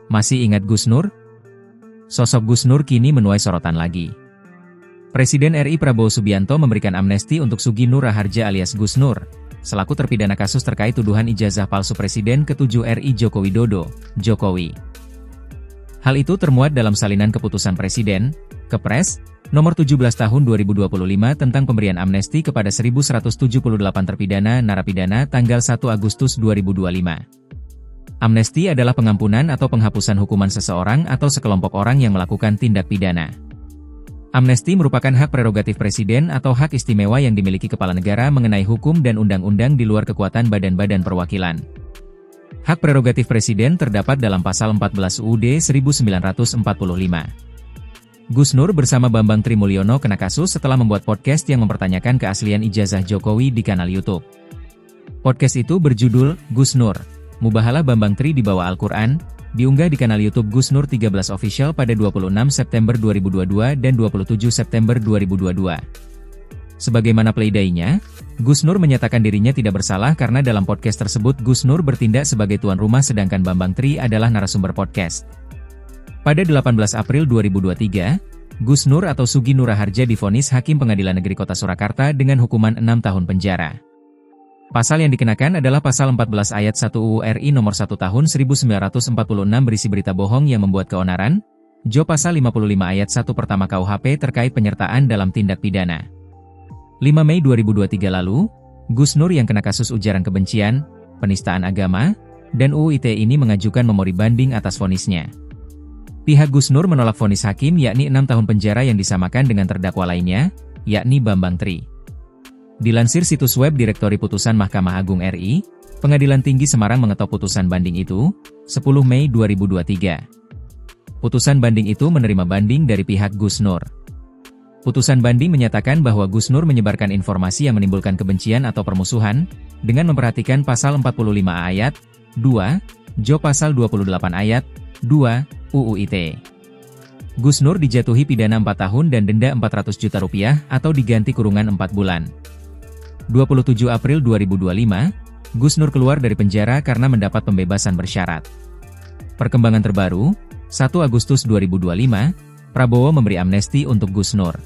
Masih ingat Gus Nur? Sosok Gus Nur kini menuai sorotan lagi. Presiden RI Prabowo Subianto memberikan amnesti untuk Sugi Nur Raharja alias Gus Nur, selaku terpidana kasus terkait tuduhan ijazah palsu Presiden ke-7 RI Joko Widodo, Jokowi. Hal itu termuat dalam salinan keputusan Presiden, Kepres, nomor 17 tahun 2025 tentang pemberian amnesti kepada 1.178 terpidana narapidana tanggal 1 Agustus 2025. Amnesti adalah pengampunan atau penghapusan hukuman seseorang atau sekelompok orang yang melakukan tindak pidana. Amnesti merupakan hak prerogatif Presiden atau hak istimewa yang dimiliki kepala negara mengenai hukum dan undang-undang di luar kekuatan badan-badan perwakilan. Hak prerogatif Presiden terdapat dalam Pasal 14 UUD 1945. Gus Nur bersama Bambang Trimulyono kena kasus setelah membuat podcast yang mempertanyakan keaslian ijazah Jokowi di kanal YouTube. Podcast itu berjudul, Gus Nur, Mubahalah Bambang Tri di Bawah Al-Quran, diunggah di kanal YouTube Gus Nur 13 Official pada 26 September 2022 dan 27 September 2022. Sebagaimana playdaynya, Gus Nur menyatakan dirinya tidak bersalah karena dalam podcast tersebut Gus Nur bertindak sebagai tuan rumah sedangkan Bambang Tri adalah narasumber podcast. Pada 18 April 2023, Gus Nur atau Sugi Nur Raharja divonis Hakim Pengadilan Negeri Kota Surakarta dengan hukuman 6 tahun penjara. Pasal yang dikenakan adalah Pasal 14 Ayat 1 UU RI Nomor 1 Tahun 1946 berisi berita bohong yang membuat keonaran, Jo Pasal 55 Ayat 1 Pertama KUHP terkait penyertaan dalam tindak pidana. 5 Mei 2023 lalu, Gus Nur yang kena kasus ujaran kebencian, penistaan agama, dan UU ITE ini mengajukan memori banding atas vonisnya. Pihak Gus Nur menolak vonis hakim yakni 6 tahun penjara yang disamakan dengan terdakwa lainnya, yakni Bambang Tri. Dilansir situs web Direktori Putusan Mahkamah Agung RI, Pengadilan Tinggi Semarang mengetok putusan banding itu, 10 Mei 2023. Putusan banding itu menerima banding dari pihak Gus Nur. Putusan banding menyatakan bahwa Gus Nur menyebarkan informasi yang menimbulkan kebencian atau permusuhan, dengan memperhatikan Pasal 45 Ayat 2, Jo Pasal 28 Ayat 2, UU ITE. Gus Nur dijatuhi pidana 4 tahun dan denda Rp400 juta atau diganti kurungan 4 bulan. 27 April 2025, Gus Nur keluar dari penjara karena mendapat pembebasan bersyarat. Perkembangan terbaru, 1 Agustus 2025, Prabowo memberi amnesti untuk Gus Nur.